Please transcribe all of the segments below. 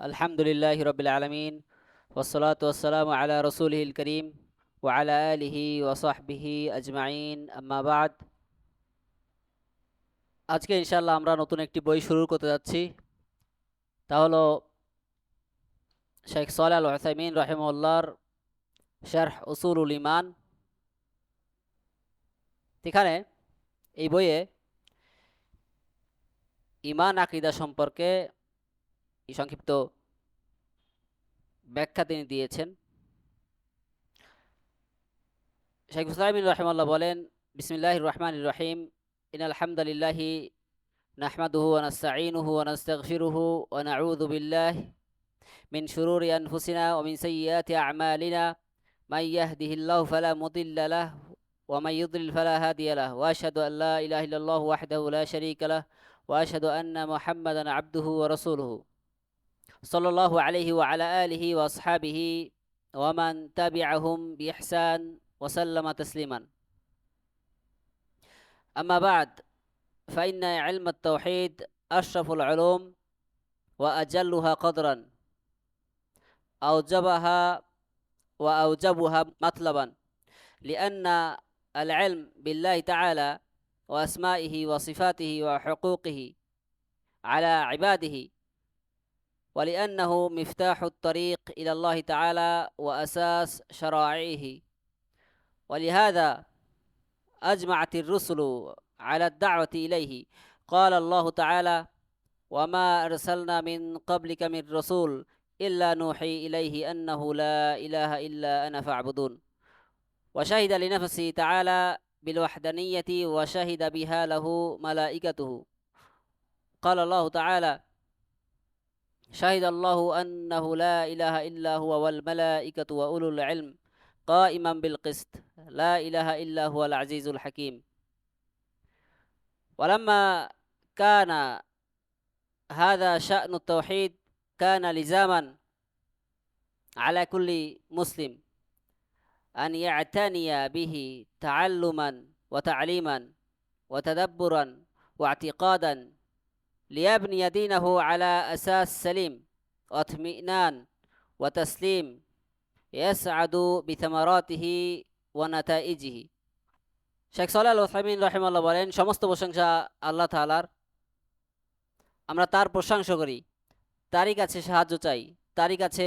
আলহামদুলিল্লাহি রাব্বিল আলামিন ওয়াসসালাতু ওয়াসসালামু আলা রাসূলিহিল কারীম ওয়া আলা আলিহি ওয়া সাহবিহি আজমাইন আম্মা বাদ। আজকে ইনশাআল্লাহ আমরা নতুন একটি বই শুরু করতে যাচ্ছি। তা হলো শেখ সালেহ আল উসাইমিন রাহিমাহুল্লাহর শারহ উসুলুল ঈমান। এখানে এই বইয়ে ঈমান আকীদা সম্পর্কে সংক্ষিপ্ত ব্যাখ্যা তিনি দিয়েছেন। শেখ উসাইমিন রাহিমাহুল্লাহ বলেন, বিসমিল্লাহির রহমানির রহিম, ইন্নাল হামদালিল্লাহি নাহমাদুহু ওয়া নাস্তাঈনুহু ওয়া নাস্তাগফিরুহু ওয়া নাউযু বিল্লাহি মিন শুরুরি আনফুসিনা ওয়া মিন সাইয়্যাতি আ'মালিনা মান ইয়াহদিহিল্লাহু ফালা মুদিল্লা লাহু ওয়া মান ইউদ্লিল ফালা হাদিয়া লাহু ওয়া আশহাদু আন লা ইলাহা ইল্লাল্লাহু ওয়াহদাহু লা শারীকা লাহু ওয়া আশহাদু আন্না মুহাম্মাদান আবদুহু ওয়া রাসূলুহু সাল্লাল্লাহু আলাইহি ওয়া আলা আলিহি ওয়া আসহাবিহি ওয়া মান তাবি'আহুম বিইহসান ওয়া সাল্লামা তাসলিমান। আম্মা বা'দ, فإن علم التوحيد أشرف العلوم وأجلها قدرا، أوجبها وأوجبها مطلبا، لأن العلم بالله تعالى وأسمائه وصفاته وحقوقه على عباده، ولأنه مفتاح الطريق إلى الله تعالى وأساس شرائعه. ولهذا أجمعت الرسل على الدعوة إليه. قال الله تعالى: وما أرسلنا من قبلك من رسول إلا نوحي إليه أنه لا إله إلا أنا فاعبدون. وشهد لنفسه تعالى بالوحدانية وشهد بها له ملائكته. قال الله تعالى: شهد الله أنه لا إله إلا هو والملائكة وأولو العلم قائما بالقسط لا إله إلا هو العزيز الحكيم. ولما كان هذا شأن التوحيد كان لزاما على كل مسلم أن يعتني به تعلما وتعليما وتدبرا واعتقادا ليبني دينه على أساس سليم واطمئنان وتسليم يسعد بثمراته ونتائجه. শেখ সালেহ আল উসাইমিন রাহিমাহুল্লাহ বলেন, সমস্ত প্রশংসা আল্লাহ তাআলার। আমরা তার প্রশংসা করি, তারই কাছে সাহায্য চাই, তারই কাছে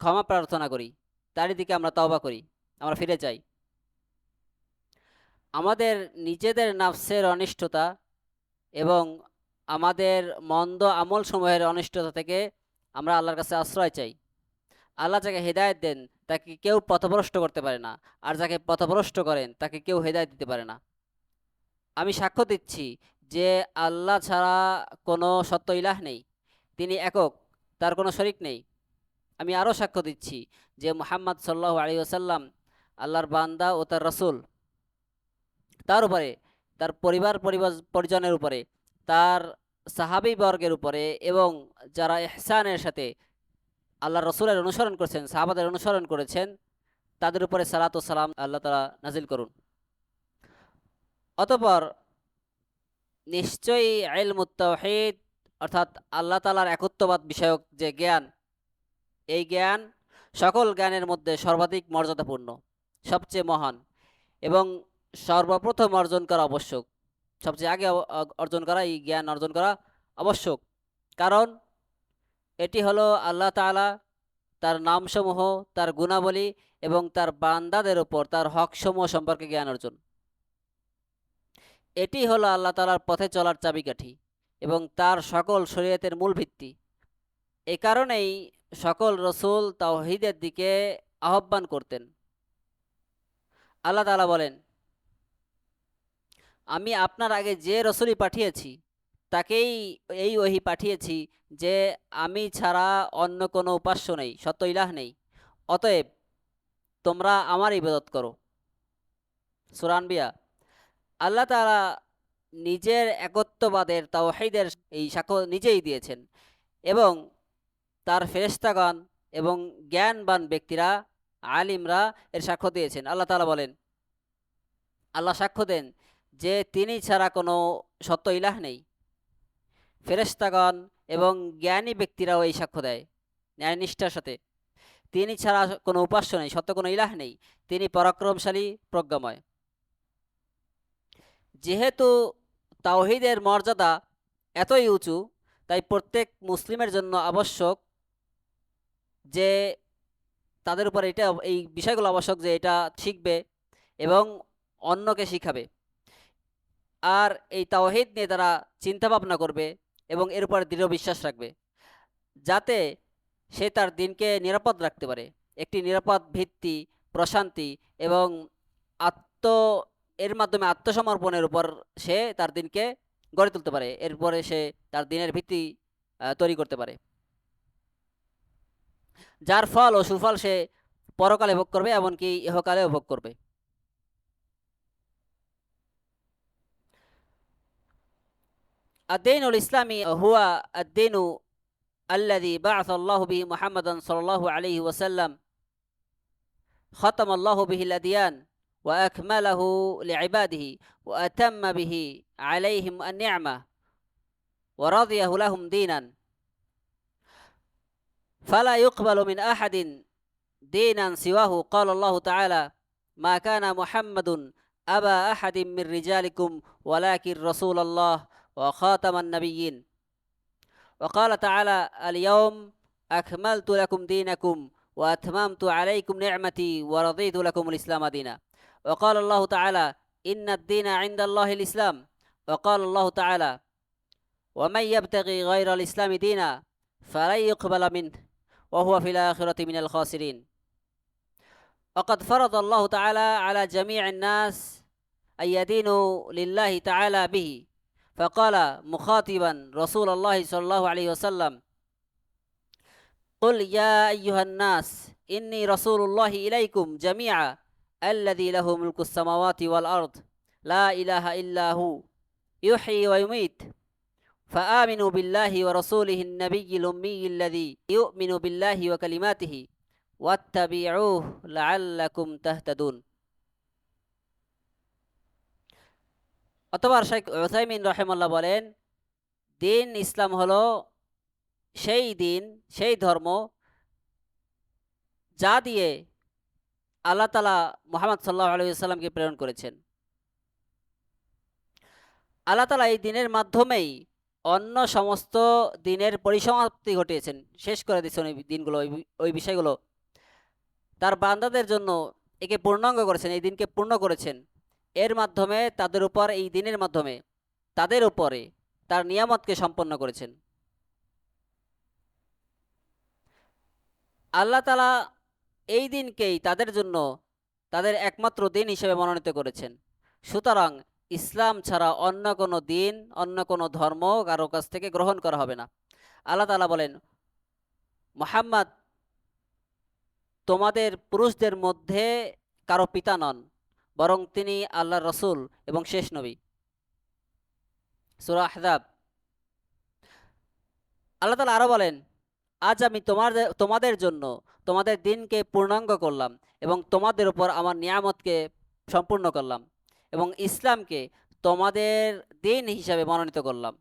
ক্ষমা প্রার্থনা করি, তারই দিকে আমরা তওবা করি, আমরা ফিরে যাই। আমাদের নিজেদের নাফসের অনিষ্টতা এবং আমাদের মন্দ আমল সমূহের অনিষ্টতা থেকে আমরা আল্লাহর কাছে আশ্রয় চাই। আল্লাহ যাকে হেদায়েত দেন তাকে কেউ পথভ্রষ্ট করতে পারে না, আর যাকে পথভ্রষ্ট করেন তাকে কেউ হেদায়েত দিতে পারে না। আমি সাক্ষ্য দিচ্ছি যে আল্লাহ ছাড়া কোনো সত্য ইলাহ নেই, তিনি একক, তার কোনো শরিক নেই। আমি আরও সাক্ষ্য দিচ্ছি যে মুহাম্মদ সাল্লাল্লাহু আলাইহি ওয়াসাল্লাম আল্লাহর বান্দা ও তার রাসূল। তার উপরে, তার পরিবার পরিজনের উপরে, তার সাহাবী বর্গের উপরে এবং যারা ইহসানের সাথে আল্লাহর রাসূলের অনুসরণ করেছেন, সাহাবাদের অনুসরণ করেছেন, তাদের উপরে সালাত ও সালাম আল্লাহ তাআলা নাজিল করুন। অতঃপর নিশ্চয়ই ইলমুত তাওহীদ অর্থাৎ আল্লাহ তাআলার একত্ববাদ বিষয়ক যে জ্ঞান, এই জ্ঞান সকল জ্ঞানের মধ্যে সর্বাধিক মর্যাদাপূর্ণ, সবচেয়ে মহান এবং সর্বপ্রথম অর্জন করা আবশ্যক। সবচেয়ে আগে অর্জন করা, এই জ্ঞান অর্জন করা আবশ্যক। কারণ এটি হলো আল্লাহ তাআলা তার নামসমূহ, তার গুণাবলী এবং তার বান্দাদের উপর তার হকসমূহ সম্পর্কে জ্ঞান অর্জন। এটি হলো আল্লাহ তাআলার পথে চলার চাবিকাঠি এবং তার সকল শরীয়তের মূল ভিত্তি। এ কারণেই সকল রসুল তাওহীদের দিকে আহ্বান করতেন। আল্লাহ তাআলা বলেন, আমি আপনার আগে যে রসুলই পাঠিয়েছি তাকেই এই ওহী পাঠিয়েছি যে আমি ছাড়া অন্য কোনো উপাস্য নেই, সত্য ইলাহ নেই, অতএব তোমরা আমার ইবাদত করো। সূরা আনবিয়া। আল্লাহ তাআলা নিজের একত্ববাদের তাওহীদের এই সাক্ষ্য নিজেই দিয়েছেন এবং তার ফেরেশতাগণ এবং জ্ঞানবান ব্যক্তিরা, আলিমরা এর সাক্ষ্য দিয়েছেন। আল্লাহ তাআলা বলেন, আল্লাহ সাক্ষ্য দেন যে তিনি ছাড়া কোনো সত্য ইলাহ নেই। ফেরেশতাগণ এবং জ্ঞানী ব্যক্তিরাও এই সাক্ষ্য দেয়। ন্যায় নিষ্ঠার সাথে। তিনি ছাড়া কোনো উপাস্য নেই, সত্য কোনো ইলাহ নেই। তিনি পরাক্রমশালী, প্রজ্ঞাময়। যেহেতু তাওহীদের মর্যাদা এতই উঁচু, তাই প্রত্যেক মুসলিমের জন্য আবশ্যক যে তাদের উপর এই বিষয়গুলো আবশ্যক যে এটা শিখবে এবং অন্যকে শিখাবে। আর এই তাওহীদ নিয়ে তারা চিন্তা ভাবনা করবে এবং এর উপর দৃঢ় বিশ্বাস রাখবে, যাতে সে তার দিনকে নিরাপদ রাখতে পারে। একটি নিরাপদ ভিত্তি, প্রশান্তি এবং আত্ম এর মাধ্যমে আত্মসমর্পণের উপর সে তার দিনকে গড়ে তুলতে পারে। এরপরে সে তার দিনের ভিত্তি তৈরি করতে পারে, যার ফল ও সুফল সে পরকালে ভোগ করবে, এমনকি ইহকালেও ভোগ করবে। الدين الإسلامي هو الدين الذي بعث الله به محمدا صلى الله عليه وسلم، ختم الله به الأديان وأكمله لعباده وأتم به عليهم النعمة ورضيه لهم دينا، فلا يقبل من أحد دينا سواه. قال الله تعالى: ما كان محمد أبا أحد من رجالكم ولكن رسول الله وخاتم النبيين. وقال تعالى: اليوم أكملت لكم دينكم وأتممت عليكم نعمتي ورضيت لكم الإسلام دينا. وقال الله تعالى: إن الدين عند الله الإسلام. وقال الله تعالى: ومن يبتغي غير الإسلام دينا فلن يقبل منه وهو في الآخرة من الخاسرين. وقد فرض الله تعالى على جميع الناس أن يدينوا لله تعالى به، فقال مخاطبا رسول الله صلى الله عليه وسلم: قل يا أيها الناس إني رسول الله إليكم جميعا الذي له ملك السماوات والأرض لا إله إلا هو يحيي ويميت، فآمنوا بالله ورسوله النبي الأمي الذي يؤمن بالله وكلماته واتبعوه لعلكم تهتدون. অতঃপর শেখ উসাইমিন রাহিমাহুল্লাহ বলেন, দিন ইসলাম হলো সেই দিন, সেই ধর্ম যা দিয়ে আল্লাহ তাআলা মুহাম্মদ সাল্লাল্লাহু আলাইহি ওয়াসাল্লামকে প্রেরণ করেছেন। আল্লাহ তাআলা এই দিনের মাধ্যমেই অন্য সমস্ত দিনের পরিসমাপ্তি ঘটিয়েছেন, শেষ করে দিয়েছেন ওই দিনগুলো, ওই বিষয়গুলো তার বান্দাদের জন্য একে পূর্ণাঙ্গ করেছেন, এই দিনকে পূর্ণ করেছেন। এর মাধ্যমে তাদের উপর, এই দিনের মাধ্যমে তাদের উপরে তার নিয়ামতকে সম্পন্ন করেছেন। আল্লাহ তাআলা এই দিনকেই তাদের জন্য তাদের একমাত্র দিন হিসেবে মনোনীত করেছেন। সুতরাং ইসলাম ছাড়া অন্য কোনো দিন, অন্য কোনো ধর্ম কারো কাছ থেকে গ্রহণ করা হবে না। আল্লাহ তাআলা বলেন, মুহাম্মদ তোমাদের পুরুষদের মধ্যে কারো পিতা নন, বরং তিনি আল্লাহর রসুল এবং শেষ নবী। সূরা আহজাব। আল্লাহ তাআলা আরো বলেন, আজ আমি তোমাদের জন্য তোমাদের দিনকে পূর্ণাঙ্গ করলাম এবং তোমাদের উপর আমার নিয়ামতকে সম্পূর্ণ করলাম এবং ইসলামকে তোমাদের দিন হিসাবে মনোনীত করলাম।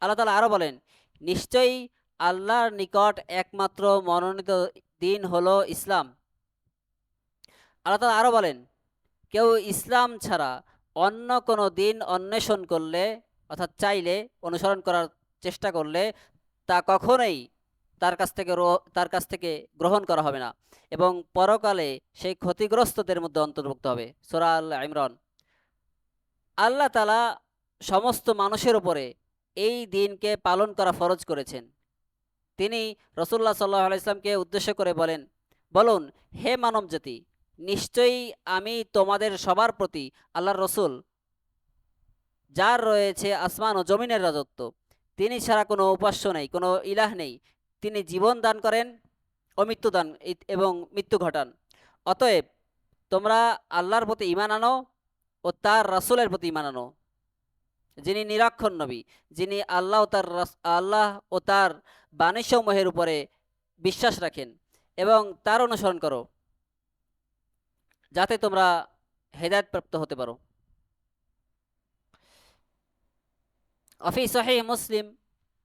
আল্লাহ তাআলা আরো বলেন, নিশ্চয়ই আল্লাহর নিকট একমাত্র মনোনীত দিন হলো ইসলাম। আল্লাহ তাআলা আরো বলেন, কেউ ইসলাম ছাড়া অন্য কোনো দিন অন্বেষণ করলে, অর্থাৎ চাইলে, অনুসরণ করার চেষ্টা করলে তা কখনোই তার কাছ থেকে গ্রহণ করা হবে না এবং পরকালে সেই ক্ষতিগ্রস্তদের মধ্যে অন্তর্ভুক্ত হবে। সূরা আল ইমরান। আল্লাহ তাআলা সমস্ত মানুষের উপরে এই দিনকে পালন করা ফরজ করেছেন। তিনি রাসূলুল্লাহ সাল্লাল্লাহু আলাইহি ওয়াসাল্লামকে উদ্দেশ্য করে বলেন, বলুন, হে মানব জাতি, নিশ্চয়ই আমি তোমাদের সবার প্রতি আল্লাহর রসুল, যার রয়েছে আসমান ও জমিনের রাজত্ব। তিনি ছাড়া কোনো উপাস্য নেই, কোনো ইলাহ নেই। তিনি জীবন দান করেন ও মৃত্যু দান এবং মৃত্যু ঘটান। অতএব তোমরা আল্লাহর প্রতি ঈমান আনো ও তার রাসূলের প্রতি ঈমান আনো, যিনি নিরক্ষর নবী, যিনি আল্লাহ ও তার বাণীসমূহের উপরে বিশ্বাস রাখেন এবং তার অনুসরণ করো, যাতে তোমরা হেদায়েত প্রাপ্ত হতে পারো। وفي صحيح مسلم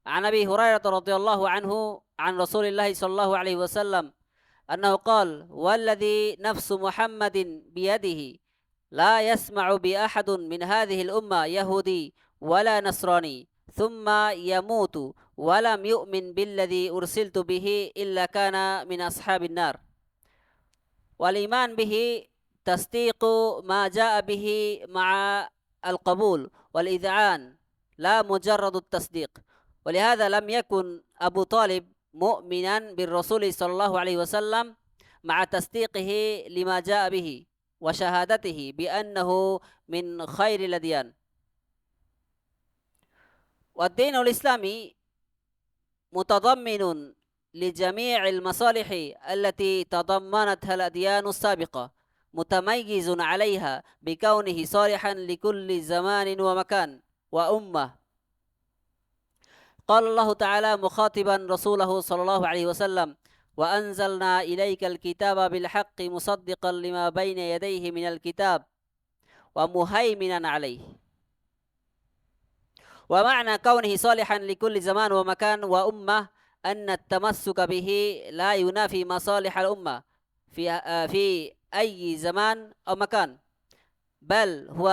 عن أبي هريرة رضي الله عنه عن رسول الله صلى الله عليه وسلم أنه قال والذي نفس محمد بيده لا يسمع بأحد من هذه الأمة يهودي ولا نصراني ثم يموت ولم يؤمن بالذي أرسلت به إلا كان من أصحاب النار والإيمان به تصديق ما جاء به مع القبول والإذعان لا مجرد التصديق ولهذا لم يكن أبو طالب مؤمنا بالرسول صلى الله عليه وسلم مع تصديقه لما جاء به وشهادته بأنه من خير الأديان والدين الإسلامي متضمن لجميع المصالح التي تضمنتها الأديان السابقة متميز عليها بكونه صالحا لكل زمان ومكان وأمة قال الله تعالى مخاطبا رسوله صلى الله عليه وسلم وأنزلنا إليك الكتاب بالحق مصدقا لما بين يديه من الكتاب ومهيمنا عليه ومعنى كونه صالحا لكل زمان ومكان وأمة أن التمسك به لا ينافي مصالح الأمة في أي زمان أو مكان بل هو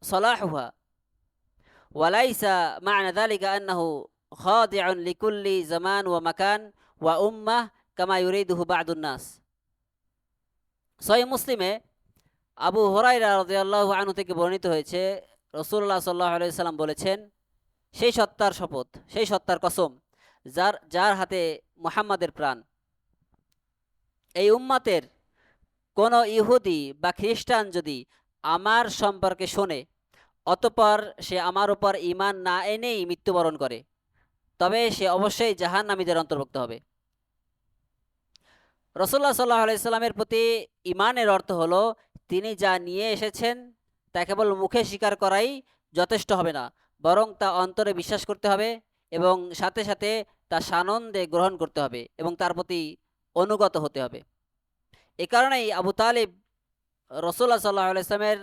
صلاحها وليس معنى ذلك أنه خاضع لكل زمان ومكان وأمة كما يريده بعض الناس সহিহ মুসলিমে আবু হুরায়রা রাদিয়াল্লাহু আনহু থেকে বর্ণিত হয়েছে রাসূলুল্লাহ সাল্লাল্লাহু আলাইহি সাল্লাম বলেছেন সেই সত্তার শপথ সেই সত্তার কসম যার হাতে মুহাম্মাদের প্রাণ এই উম্মতের কোন ইহুদি বা খ্রিস্টান যদি আমার সম্পর্কে শোনে অতঃপর সে আমার উপর ঈমান না এনেই মৃত্যুবরণ করে তবে সে অবশ্যই জাহান্নামীদের অন্তর্ভুক্ত হবে রাসূলুল্লাহ সাল্লাল্লাহু আলাইহি সাল্লামের প্রতি ঈমানের অর্থ হলো তিনি যা নিয়ে এসেছেন তা কেবল মুখে স্বীকার করাই যথেষ্ট হবে না বরং তা অন্তরে বিশ্বাস করতে হবে এবং সাথে সাথে তা সানন্দে গ্রহণ করতে হবে এবং তার প্রতি অনুগত হতে হবে এই কারণেই আবু তালিব রাসূলুল্লাহ সাল্লাল্লাহু আলাইহি সাল্লামের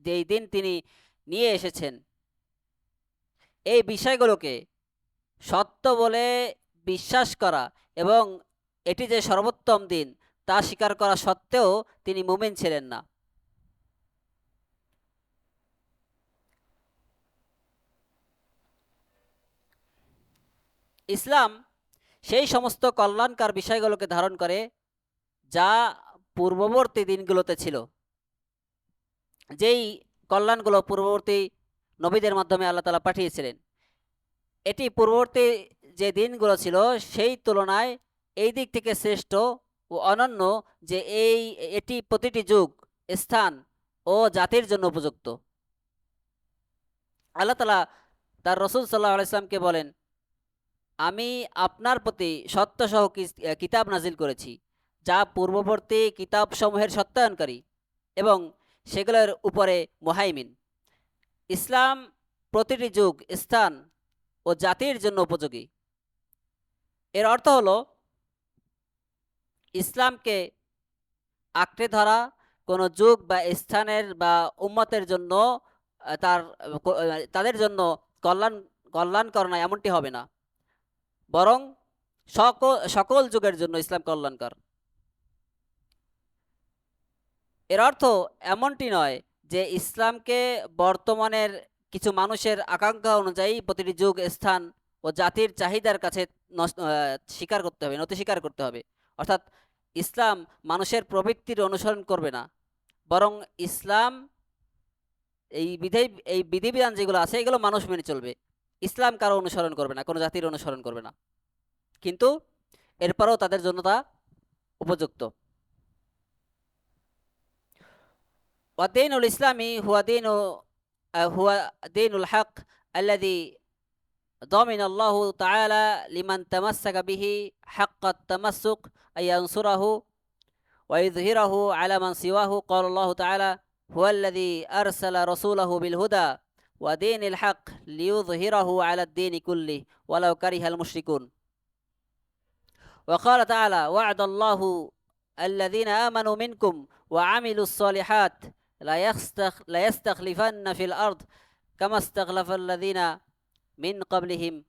যেই দিন তিনি নিয়ে এসেছেন এই বিষয়গুলোকে সত্য বলে বিশ্বাস করা এবং এটি যে সর্বোত্তম দিন তা স্বীকার করা সত্ত্বেও তিনি মুমিন ছিলেন না ইসলাম সেই সমস্ত কল্যাণকর বিষয়গুলোকে ধারণ করে যা পূর্ববর্তী দিনগুলোতে ছিল যেই কল্যাণগুলো পূর্ববর্তী নবীদের মাধ্যমে আল্লাহ তাআলা পাঠিয়েছিলেন এটি পূর্ববর্তী যে দিনগুলো ছিল সেই তুলনায় এই দিক থেকে শ্রেষ্ঠ ও অনন্য যে এটি প্রতিটি যুগ স্থান ও জাতির জন্য উপযুক্ত আল্লাহ তাআলা তার রাসূল সাল্লাল্লাহু আলাইহি সাল্লামকে বলেন আমি আপনার প্রতি সত্যসহ কিতাব নাজিল করেছি যা পূর্ববর্তী কিতাবসমূহের সত্যায়নকারী এবং সেগুলোর উপরে মুহাইমিন ইসলাম প্রতিটি যুগ স্থান ও জাতির জন্য উপযোগী এর অর্থ হলো ইসলামকে আঁকড়ে ধরা কোনো যুগ বা স্থানের বা উম্মতের জন্য তাদের জন্য কল্যাণকর নয় এমনটি হবে না বরং সকল যুগের জন্য ইসলাম কল্যাণকর এর অর্থ এমনটি নয় যে ইসলামকে বর্তমানের কিছু মানুষের আকাঙ্ক্ষা অনুযায়ী প্রতিটি যুগ স্থান ও জাতির চাহিদার কাছে স্বীকার করতে হবে নতি স্বীকার করতে হবে অর্থাৎ ইসলাম মানুষের প্রবৃত্তির অনুসরণ করবে না বরং ইসলাম এই বিধিবিধান যেগুলো আছে এগুলো মানুষ মেনে চলবে ইসলাম কারো অনুসরণ করবে না কোনো জাতির অনুসরণ করবে না কিন্তু এরপরও তাদের জন্য তা উপযুক্ত والدين الإسلامي هو دين الحق الذي ضمن الله تعالى لمن تمسك به حق التمسك أن ينصره ويظهره على من سواه قال الله تعالى هو الذي أرسل رسوله بالهدى ودين الحق ليظهره على الدين كله ولو كره المشركون وقال تعالى وعد الله الذين آمنوا منكم وعملوا الصالحات لا يستخلفن في الأرض كما استخلف الذين من قبلهم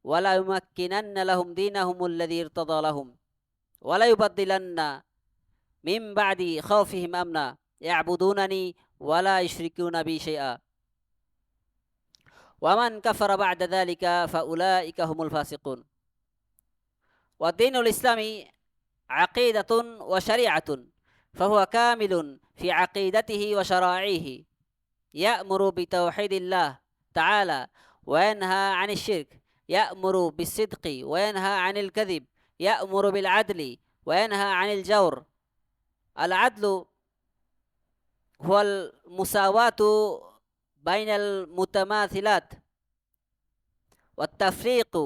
ওয়ালা ইউমাক্কিনান্না লাহুম দীনাহুমুল্লাযী ইরতাদা লাহুম ওয়ালা ইউবাদদিলান্না মিন বা'দি খাউফিহিম আমনা ইয়া'বুদুনানি ওয়ালা ইউশরিকুনা বি শাইআ ওয়ামান কাফারা বা'দা যালিকা ফাউলাইকা হুমুল ফাসিকুন। ওয়াদ্দীনুল ইসলামি আকিদাতুন ওয়া শারিআতুন ফাহুয়া কামিলুন ফি আকিদাতিহি ওয়া শারা'iহি ইয়া'মুরু বিতাওহীদিল্লাহ তাআলা ওয়া ইয়ানহা আনিশ শিরক ইয়া'মুরু বিস-সিদকি ওয়া ইয়ানহা আনিল কাযিব ইয়া'মুরু বিল আদলি ওয়া ইয়ানহা আনিল জাওর। আল আদলু হুয়াল মুসাওয়াতু বাইনাল মুতামাথিলাত ওয়াত তাফরীকু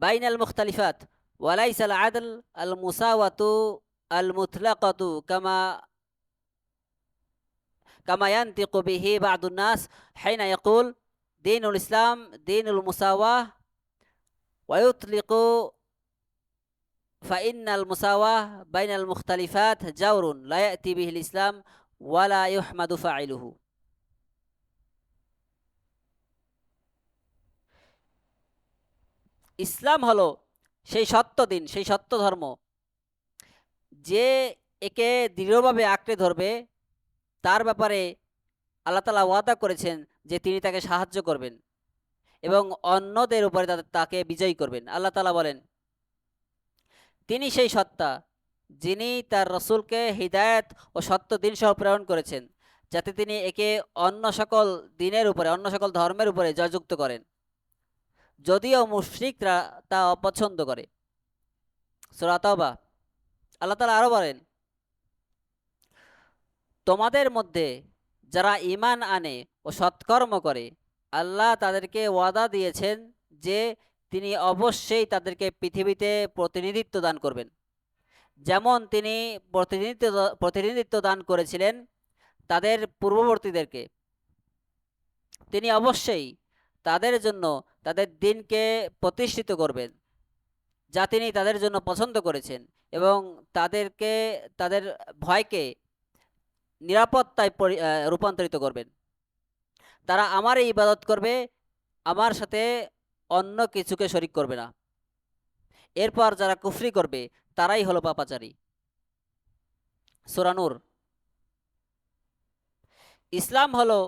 বাইনাল মুখতালিফাত ওয়া লাইসা আল আদল আল মুসাওয়াতু আল মুতলাকাতু কামা ইয়ানতিকু বিহি বা'দুন নাস হিনা ইয়াকুল দীনুল ইসলাম দীনুল মুসাওয়াহ ওয়া ইউতলিকু ফাইন্নাল মুসাওয়াহ বাইনাল মুখতালিফাত জাওরুন লা ইয়াতি বিহিল ইসলাম ওয়া লা ইউহমাদু ফাইলুহু। ইসলাম হলো সেই সত্য দিন, সেই সত্য ধর্ম, যে একে দৃঢ়ভাবে আঁকড়ে ধরবে তার ব্যাপারে আল্লাহ তাআলা ওয়াদা করেছেন যে তিনি তাকে সাহায্য করবেন এবং অন্যদের উপরে তাকে বিজয়ী করবেন। আল্লাহ তাআলা বলেন, তিনি সেই সত্তা যিনি তার রসুলকে হিদায়াত ও সত্য দিন সহ প্রেরণ করেছেন, যাতে তিনি একে অন্য সকল দিনের উপরে, অন্য সকল ধর্মের উপরে জয়যুক্ত করেন, যদিও মুশরিকরা তা অপছন্দ করে। সূরা তাওবা। আল্লাহ তাআলা আরো বলেন, তোমাদের মধ্যে যারা ঈমান আনে ও সৎকর্ম করে আল্লাহ তাদেরকে ওয়াদা দিয়েছেন যে তিনি অবশ্যই তাদেরকে পৃথিবীতে প্রতিনিধিত্ব দান করবেন, যেমন তিনি প্রতিনিধিত্ব দান করেছিলেন তাদের পূর্ববর্তীদেরকে। তিনি অবশ্যই তাদের জন্য তাদের দিনকে প্রতিষ্ঠিত করবেন, যা তিনি তাদের জন্য পছন্দ করেছেন, এবং তাদেরকে তাদের ভয়কে নিরাপত্তায় রূপান্তরিত করবেন। তারা আমারই ইবাদত করবে, আমার সাথে অন্য কিছুকে শরিক করবে না। এরপর যারা কুফরি করবে তারাই হলো পাপাচারী। সূরা নূর। ইসলাম হলো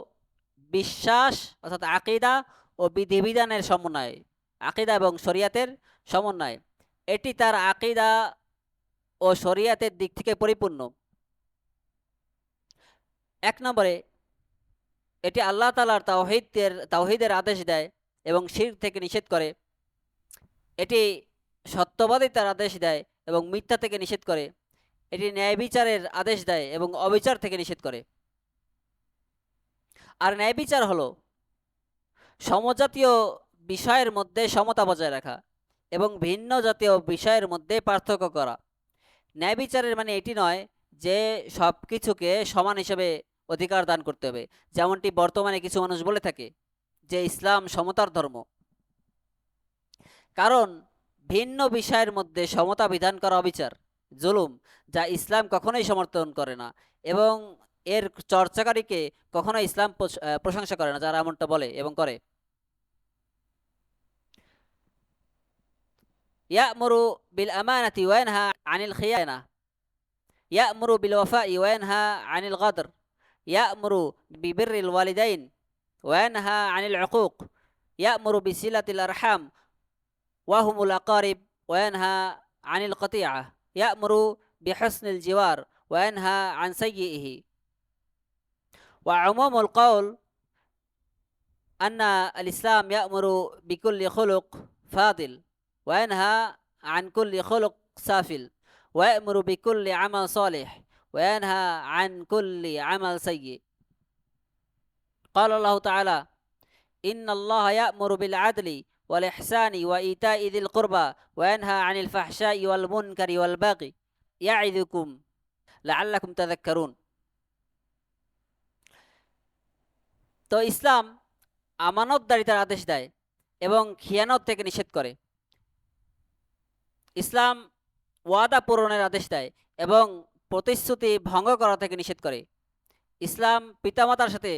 বিশ্বাস অর্থাৎ আকীদা ও বিধিবিধানের সমন্বয়, আকীদা এবং শরিয়াতের সমন্বয়। এটি তার আকীদা ও শরিয়াতের দিক থেকে পরিপূর্ণ। এক নম্বরে এটি আল্লাহ তাআলার তাওহীদের আদেশ দেয় এবং শিরক থেকে নিষেধ করে। এটি সত্যবাদিতার আদেশ দেয় এবং মিথ্যা থেকে নিষেধ করে। এটি ন্যায় বিচারের আদেশ দেয় এবং অবিচার থেকে নিষেধ করে। আর ন্যায় বিচার হলো সমজাতীয় বিষয়ের মধ্যে সমতা বজায় রাখা এবং ভিন্ন জাতীয় বিষয়ের মধ্যে পার্থক্য করা। ন্যায় বিচারের মানে এটি নয় যে সব কিছুকে সমান হিসেবে অধিকার দান করতে হবে, যেমনটি বর্তমানে কিছু মানুষ বলে থাকে যে ইসলাম সমতার ধর্ম। কারণ ভিন্ন বিষয়ের মধ্যে সমতা বিধান করা অবিচার, জুলুম, যা ইসলাম কখনোই সমর্থন করে না এবং এর চর্চাকারীকে কখনো ইসলাম প্রশংসা করে না, যারা এমনটা বলে এবং করে। ইয়া'মুরু বিল আমানাতি ওয়া ইয়ানহা আনিল খিয়ানা ইয়া'মুরু বিল ওয়াফা'i ওয়া ইয়ানহা আনিল গাদর ইয়া'মুরু বিবিররিল ওয়ালিদাইন ওয়া ইয়ানহা আনিল উকুক ইয়া'মুরু বিসিলাতিল আরহাম ওয়া হুমুল আকারিব ওয়া ইয়ানহা আনিল কাতিআ ইয়া'মুরু বিহুসনিল জিওয়ার ওয়া ইয়ানহা আন সাইয়্যিহি। ওয়া উমুমুল কওল আন্না আল ইসলাম ইয়া'মুরু বিকুল্লি খুলুক ফাদিল ওয়া ইয়ানহা আন কুল্লি খুলুক সাফিল ওয়া ইয়া'মুরু বিকুল্লি আমাল সালিহ ওয়া ইয়ানহা আন কুল্লি আমাল সাইয়্যি। قال الله تعالى إن الله يأمر بالعدل والإحسان وإيتاء ذي القربى وينهى عن الفحشاء والمنكر والبغي يعظكم لعلكم تذكرون। তো ইসলাম আমানতদারিতার আদেশ দেয় এবং খিয়ানত থেকে নিষেধ করে। ইসলাম ওয়াদা পূরণের আদেশ দেয় এবং প্রতিশ্রুতি ভঙ্গ করা থেকে নিষেধ করে। ইসলাম পিতামাতার সাথে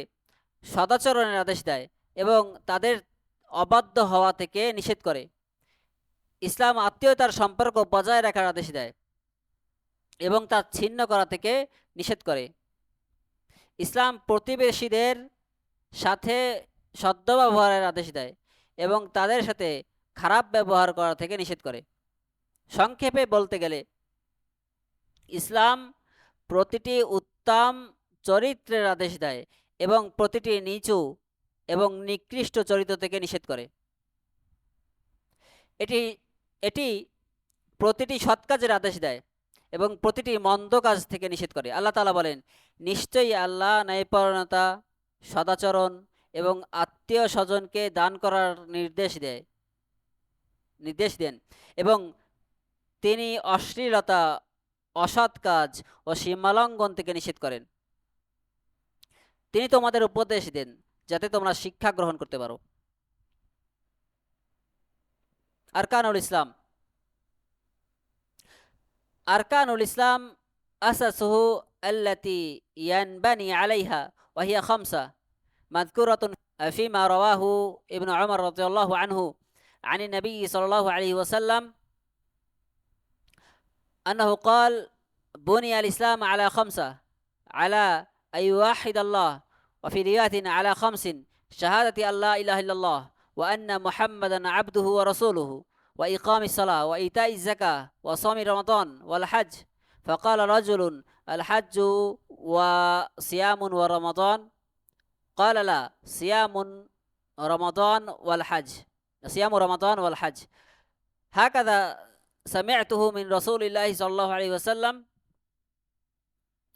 সদাচরণের আদেশ দেয় এবং তাদের অবাধ্য হওয়া থেকে নিষেধ করে। ইসলাম আত্মীয়তার সম্পর্ক বজায় রাখার আদেশ দেয় এবং তা ছিন্ন করা থেকে নিষেধ করে। ইসলাম প্রতিবেশীদের সাথে সদ্ব্যবহারের আদেশ দেয় এবং তাদের সাথে খারাপ ব্যবহার করা থেকে নিষেধ করে। সংক্ষেপে বলতে গেলে ইসলাম প্রতিটি উত্তম চরিত্রের আদেশ দেয় এবং প্রতিটি নিচু এবং নিকৃষ্ট চরিত্র থেকে নিষেধ করে। এটি এটি প্রতিটি সৎ কাজের আদেশ দেয় এবং প্রতিটি মন্দ কাজ থেকে নিষেধ করে। আল্লাহ তাআলা বলেন, নিশ্চয়ই আল্লাহ ন্যায়পরায়ণতা, সদাচরণ এবং আত্মীয় স্বজনকে দান করার নির্দেশ দেন এবং তিনি অশ্লীলতা, অসৎ কাজ ও সীমালঙ্ঘন থেকে নিষেধ করেন। তিনি তোমাদের উপদেশ দেন যাতে তোমরা শিক্ষা গ্রহণ করতে পারো। আরকানুল ইসলাম। আরকানুল ইসলাম আসাসুহু আল্লাতি ইয়ানবানি আলাইহা ওয়া হিয়া খামসা মাযকুরাতুন ফিমা রাওয়াহু ইবনু উমর রাদিয়াল্লাহু আনহু عن النبي صلى الله عليه وسلم أنه قال بني الإسلام على خمسة: على أن يوحد الله، وفي رواية على خمس: شهادة أن لا إله إلا الله وأن محمدا عبده ورسوله، وإقام الصلاة، وإيتاء الزكاة، وصوم رمضان، والحج. فقال رجل: الحج وصيام ورمضان؟ قال: لا، صيام رمضان والحج، صيام رمضان والحج. هكذا سمعته من رسول الله صلى الله عليه وسلم.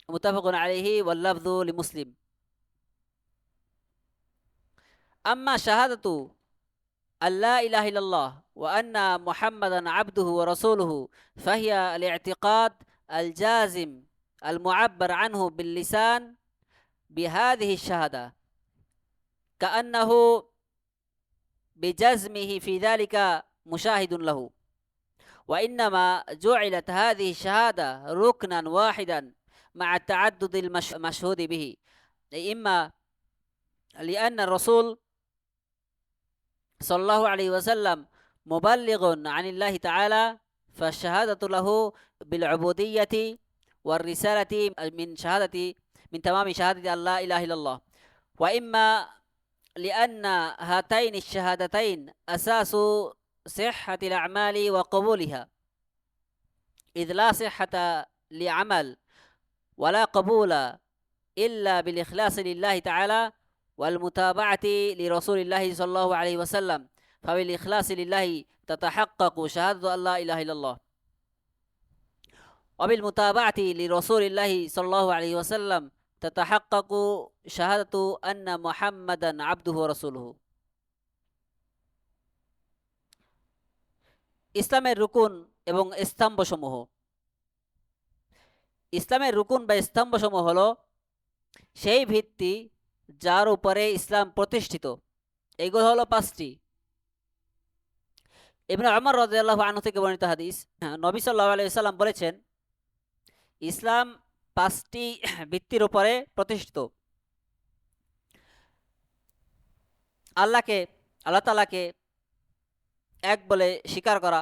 متفق عليه واللفظ لمسلم. أما شهادة أن لا إله إلا الله وأن محمدا عبده ورسوله فهي الاعتقاد الجازم المعبر عنه باللسان بهذه الشهادة، كأنه بجزمه في ذلك مشاهد له. وإنما جعلت هذه الشهادة ركنا واحدا مع التعدد المشهود به، إما لأن الرسول صلى الله عليه وسلم مبلغ عن الله تعالى فالشهادة له بالعبودية والرسالة من تمام شهادة أن لا إله إلا الله، وإما لأن هاتين الشهادتين أساس صحة الأعمال وقبولها، إذ لا صحة لعمل ولا قبول إلا بالإخلاص لله تعالى والمتابعة لرسول الله صلى الله عليه وسلم، فبالإخلاص لله تتحقق شهادة أن لا إله إلا الله، وبالمتابعة لرسول الله صلى الله عليه وسلم تتحقق شهادة أن محمدا عبده ورسوله. ইসলামের রুকুন এবং স্তম্ভসমূহ। ইসলামের রুকুন বা স্তম্ভসমূহ হলো সেই ভিত্তি যার উপরে ইসলাম প্রতিষ্ঠিত। এগুলো হলো পাঁচটি। ইবনে উমর রাদিয়াল্লাহু আনহু থেকে বর্ণিত হাদিস, নবী সাল্লাল্লাহু আলাইহি ওয়াসাল্লাম বলেছেন, ইসলাম পাঁচটি ভিত্তির উপরে প্রতিষ্ঠিত। আল্লাহ তাআলাকে এক বলে স্বীকার করা।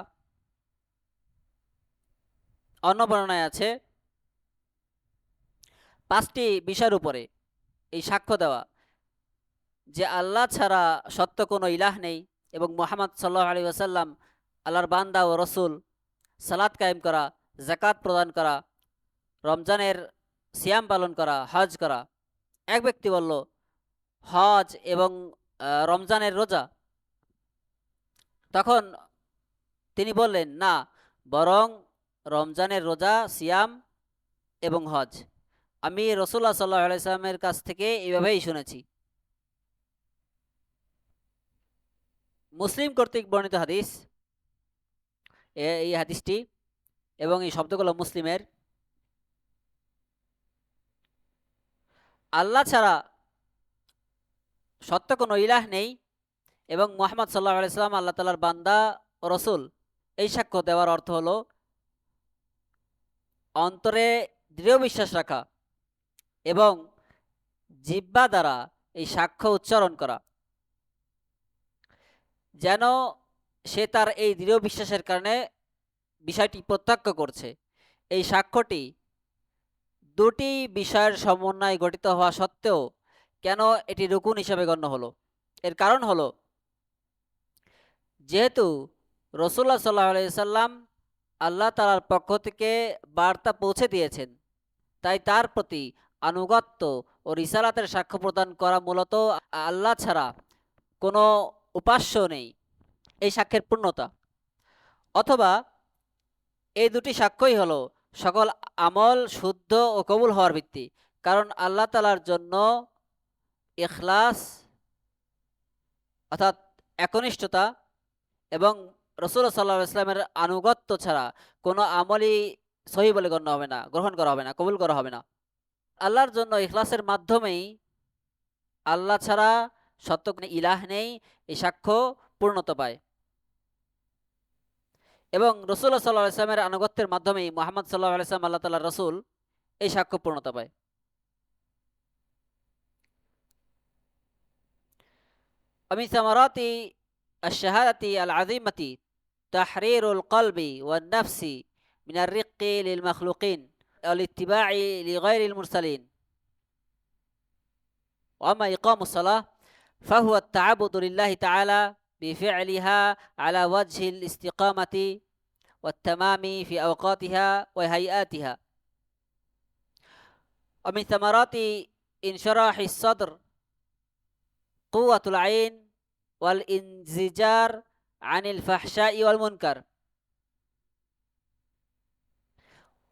অন্য বর্ণনায় আছে পাঁচটি বিষয়ের উপরে এই সাক্ষ্য দেওয়া যে আল্লাহ ছাড়া সত্য কোনো ইলাহ নেই এবং মুহাম্মদ সাল্লাল্লাহু আলাইহি ওয়াসাল্লাম আল্লাহর বান্দা ও রসুল। সালাত কায়েম করা, যাকাত প্রদান করা, রমজানের সিয়াম পালন করা, হজ করা। এক ব্যক্তি বলল, হজ এবং রমজানের রোজা। তখন তিনি বললেন, না, বরং রমজানের রোজা, সিয়াম এবং হজ আমি রাসূলুল্লাহ সাল্লাল্লাহু আলাইহি ওয়াসাল্লামের কাছ থেকে এইভাবেই শুনেছি। মুসলিম কর্তৃক বর্ণিত হাদিস, এই হাদিসটি এবং এই শব্দগুলো মুসলিমের। আল্লাহ ছাড়া সত্য কোনো ইলাহ নেই এবং মুহাম্মদ সাল্লাল্লাহু আলাইহি ওয়াসাল্লাম আল্লাহ তাআলার বান্দা ও রসুল, এই সাক্ষ্য দেওয়ার অর্থ হলো অন্তরে দৃঢ় বিশ্বাস রাখা এবং জিহ্বা দ্বারা এই সাক্ষ্য উচ্চারণ করা। যেন সে তার এই দৃঢ় বিশ্বাসের কারণে বিষয়টি প্রত্যক্ষ করছে। এই সাক্ষ্যটি দুটি বিষয়ের সমন্বয়ে গঠিত হওয়া সত্ত্বেও কেন এটি রুকুন হিসাবে গণ্য হলো? এর কারণ হলো, যেহেতু রসুল্লাহ সাল্লাহ আলাইসাল্লাম আল্লাহ তাআলার পক্ষ থেকে বার্তা পৌঁছে দিয়েছেন, তাই তার প্রতি আনুগত্য ও রিসালাতের সাক্ষ্য প্রদান করা মূলত আল্লাহ ছাড়া কোনো উপাস্য নেই, এই সাক্ষ্যের পূর্ণতা। অথবা এই দুটি সাক্ষ্যই হলো সকল আমল শুদ্ধ ও কবুল হওয়ার ভিত্তি। কারণ আল্লাহ তাআলার জন্য ইখলাস অর্থাৎ একনিষ্ঠতা এবং রসুল্লাহ সাল্লাহ ইসলামের আনুগত্য ছাড়া কোনো আমলই সহি বলে গণ্য হবে না, গ্রহণ করা হবে না, কবুল করা হবে না। আল্লাহর জন্য ইখলাসের মাধ্যমেই আল্লাহ ছাড়া সত্য কোনো ইলাহ নেই এই সাক্ষ্য পূর্ণতা পায়, এবং রসুল্লাহ সাল্লাহ ইসলামের আনুগত্যের মাধ্যমেই মোহাম্মদ সাল্লাহ আলাইসলাম আল্লাহ তাআলার রসুল এই সাক্ষ্য পূর্ণতা পায়। ومن ثمرات الشهادة العظيمة تحرير القلب والنفس من الرق للمخلوقين والاتباع لغير المرسلين. وأما إقام الصلاة فهو التعبد لله تعالى بفعلها على وجه الاستقامة والتمام في أوقاتها وهيئاتها. ومن ثمرات انشراح الصدر قوة العين والانزجار عن الفحشاء والمنكر.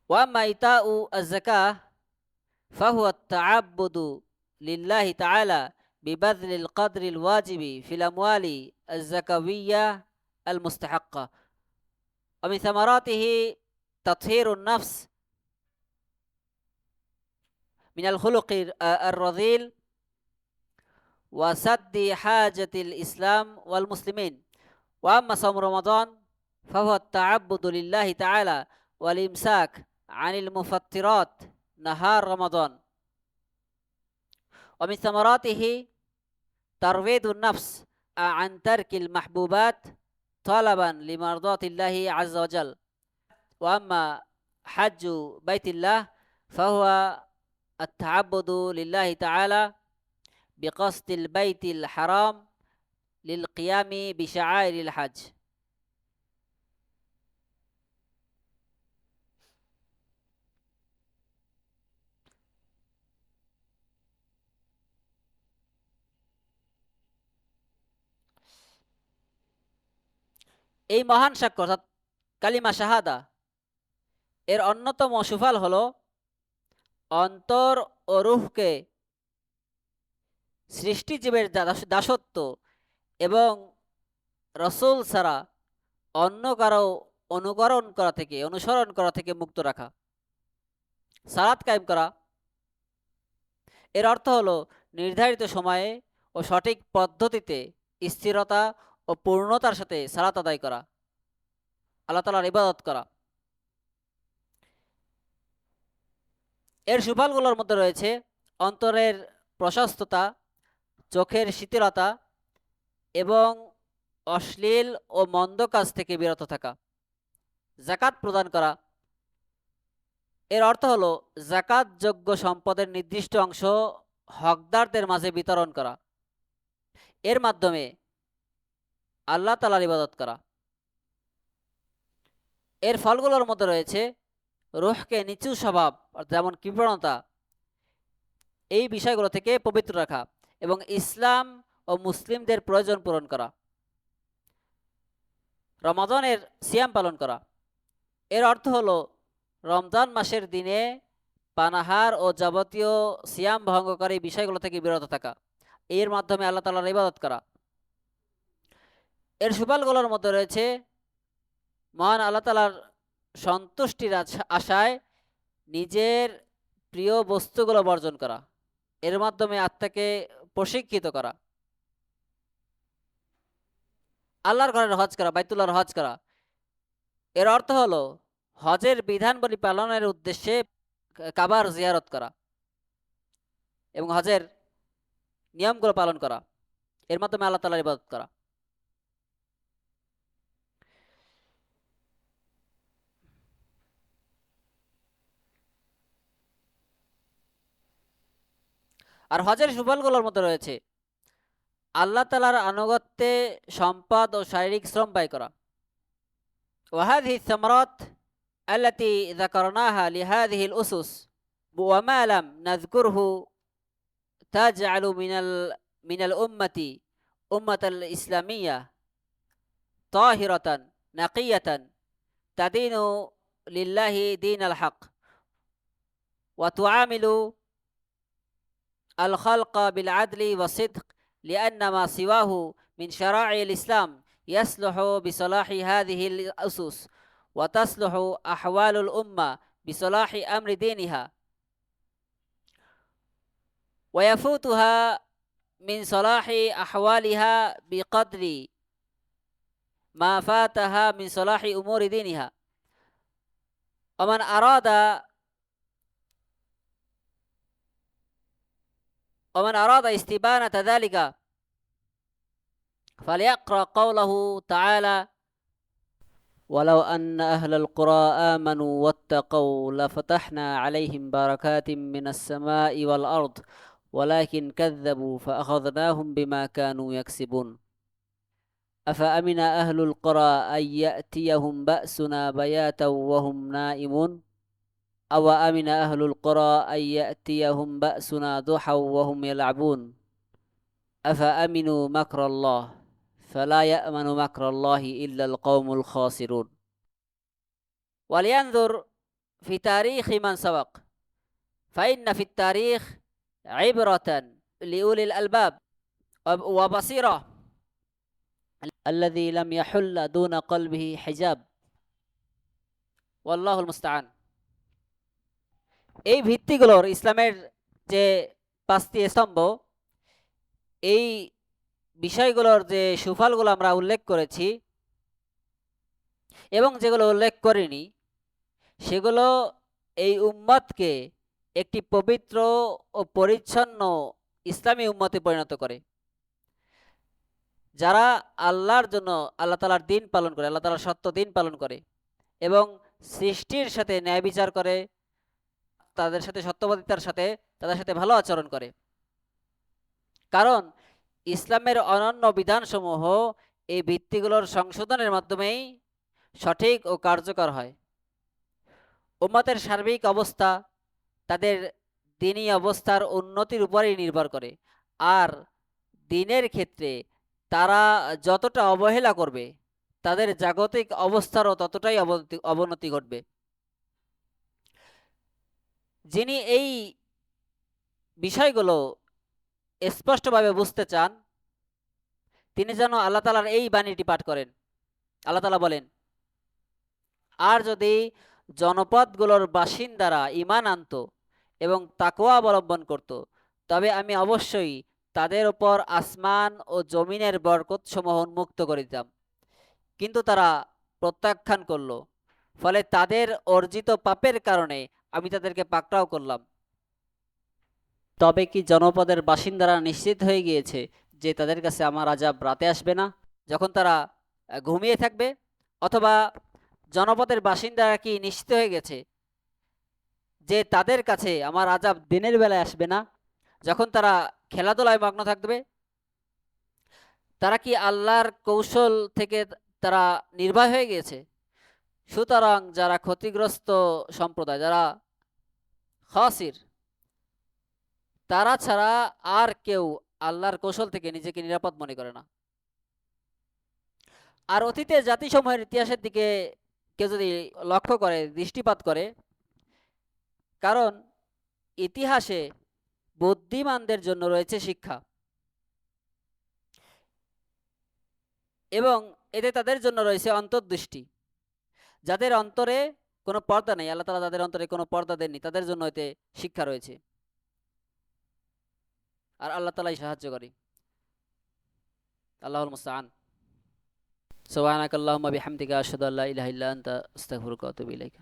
وأما إيتاء الزكاة فهو التعبد لله تعالى ببذل القدر الواجب في الأموال الزكوية المستحقة. ومن ثمراته تطهير النفس من الخلق الرذيل وسد حاجة الإسلام والمسلمين. وأما صوم رمضان فهو التعبد لله تعالى والإمساك عن المفطرات نهار رمضان. ومن ثمراته ترويض النفس عن ترك المحبوبات طلبا لمرضاة الله عز وجل. وأما حج بيت الله فهو التعبد لله تعالى بقصد البيت الحرام للقيام بشعائر الحج. এই মহান সাক্ষ্য অর্থাৎ কালিমা শাহাদা এর অন্যতম সুফল হলো অন্তর ও রূহকে সৃষ্টিজীবের দাসত্ব এবং রসুল ছাড়া অন্য কারো অনুসরণ করা থেকে মুক্ত রাখা। সালাত কায়েম করা এর অর্থ হলো নির্ধারিত সময়ে ও সঠিক পদ্ধতিতে স্থিরতা ও পূর্ণতার সাথে সালাত আদায় করা, আল্লাহ তাআলার ইবাদত করা। এর সুফলগুলোর মধ্যে রয়েছে অন্তরের প্রশস্ততা, চোখের শীতলতা এবং অশ্লীল ও মন্দ কাজ থেকে বিরত থাকা। যাকাত প্রদান করা এর অর্থ হলো যাকাত যোগ্য সম্পদের নির্দিষ্ট অংশ হকদারদের মাঝে বিতরণ করা, এর মাধ্যমে আল্লাহ তাআলার ইবাদত করা। এর ফলগুলোর মধ্যে রয়েছে রূহকে নিচু স্বভাব যেমন কৃপণতা এই বিষয়গুলো থেকে পবিত্র রাখা এবং ইসলাম ও মুসলিমদের প্রয়োজন পূরণ করা। রমাদানের সিয়াম পালন করা এর অর্থ হলো রমজান মাসের দিনে পানাহার ও যাবতীয় সিয়াম ভঙ্গকারী বিষয়গুলো থেকে বিরত থাকা, এর মাধ্যমে আল্লাহ তাআলার ইবাদত করা। এর সুফলগুলোর মধ্যে রয়েছে মহান আল্লাহ তাআলার সন্তুষ্টির আশায় নিজের প্রিয় বস্তুগুলো বর্জন করা, এর মাধ্যমে আত্মাকে প্রশিক্ষিত করা। আল্লাহর ঘরের হজ করা, বাইতুল্লাহর হজ করা এর অর্থ হলো হজের বিধানবলী পালনের উদ্দেশ্যে কাবার জিয়ারত করা এবং হজের নিয়মগুলো পালন করা, এর মাধ্যমে আল্লাহ তাআলার ইবাদত করা। আর হজের সুফলগুলোর মধ্যে রয়েছে আল্লাহ তাআলার আনুগত্যে সম্পদ ও শারীরিক শ্রম ব্যয় করা। وهذه الثمرات التي ذكرناها لهذه الأسس وما لم نذكره تجعل من الأمة أمة الإسلامية طاهرة نقية تدين لله دين الحق وتعامل الخلق بالعدل والصدق لأن ما سواه من شرائع الإسلام يصلح بصلاح هذه الأسس وتصلح أحوال الأمة بصلاح أمر دينها ويفوتها من صلاح أحوالها بقدر ما فاتها من صلاح أمور دينها ومن أراد استبانة ذلك فليقرأ قوله تعالى ولو أن أهل القرى آمنوا واتقوا لفتحنا عليهم بركات من السماء والأرض ولكن كذبوا فأخذناهم بما كانوا يكسبون أفأمن أهل القرى أن يأتيهم بأسنا بياتا وهم نائمون أو أمن أهل القرى أن يأتيهم بأسنا ضحى وهم يلعبون أفأمنوا مكر الله فلا يأمن مكر الله إلا القوم الخاسرون ولينظر في تاريخ من سبق فإن في التاريخ عبرة لأولي الألباب وبصيرة الذي لم يحل دون قلبه حجاب والله المستعان। এই ভিত্তিগুলোর ইসলামের যে পাঁচটি স্তম্ভ, এই বিষয়গুলোর যে সুফলগুলো আমরা উল্লেখ করেছি এবং যেগুলো উল্লেখ করিনি সেগুলো এই উম্মতকে একটি পবিত্র ও পরিচ্ছন্ন ইসলামী উম্মতে পরিণত করে, যারা আল্লাহর জন্য আল্লাহ তাআলার দিন পালন করে, আল্লাহ তাআলার সত্য দিন পালন করে এবং সৃষ্টির সাথে ন্যায় বিচার করে, তাদের সাথে সত্যবাদিতার সাথে তাদের সাথে ভালো আচরণ করে। কারণ ইসলামের অনন্য বিধানসমূহ এই ভিত্তিগুলোর সংশোধনের মাধ্যমেই সঠিক ও কার্যকর হয়। উম্মতের সার্বিক অবস্থা তাদের দিনী অবস্থার উন্নতির উপরেই নির্ভর করে, আর দিনের ক্ষেত্রে তারা যতটা অবহেলা করবে তাদের জাগতিক অবস্থারও ততটাই অবনতি ঘটবে। যিনি এই বিষয়গুলো স্পষ্টভাবে বুঝতে চান তিনি যেন আল্লাহ তাআলার এই বাণীটি পাঠ করেন। আল্লাহ তাআলা বলেন, আর যদি জনপদগুলোর বাসিন্দারা ঈমান আনত এবং তাকওয়া অবলম্বন করত তবে আমি অবশ্যই তাদের উপর আসমান ও জমিনের বরকতসমূহ উন্মুক্ত করে দিতাম, কিন্তু তারা প্রত্যাখ্যান করল, ফলে তাদের অর্জিত পাপের কারণে আমি তাদেরকে পাকড়াও করলাম। তবে কি জনপদের বাসিন্দারা নিশ্চিত হয়ে গিয়েছে যে তাদের কাছে আমার আযাব রাতে আসবে না, যখন তারা ঘুমিয়ে থাকবে? অথবা জনপদের বাসিন্দারা কি নিশ্চিত হয়ে গেছে যে তাদের কাছে আমার আযাব দিনের বেলায় আসবে না, যখন তারা খেলাধুলায় মগ্ন থাকবে? তারা কি আল্লাহর কৌশল থেকে তারা নির্ভয় হয়ে গিয়েছে? সুতরাং যারা ক্ষতিগ্রস্ত সম্প্রদায়, যারা খাসির, তারা ছাড়া আর কেউ আল্লাহর কৌশল থেকে নিজেকে নিরাপদ মনে করে না। আর অতীতের জাতিসমূহের ইতিহাসের দিকে কেউ যদি লক্ষ্য করে, দৃষ্টিপাত করে, কারণ ইতিহাসে বুদ্ধিমানদের জন্য রয়েছে শিক্ষা এবং এতে তাদের জন্য রয়েছে অন্তর্দৃষ্টি। যাদের অন্তরে কোনো পর্দা নেই, আল্লাহ তাআলা যাদের অন্তরে কোনো পর্দা দেননি, তাদের জন্য এতে শিক্ষা রয়েছে, আর আল্লাহ তাআলাই সাহায্যকারী। আল্লাহুল মুস্তাআন। সুবহানাকাল্লাহুম্মা বিহামদিকা আশহাদু আল্লা ইলাহা ইল্লা আনতা আস্তাগফিরুকা ওয়া আতুবু ইলাইক।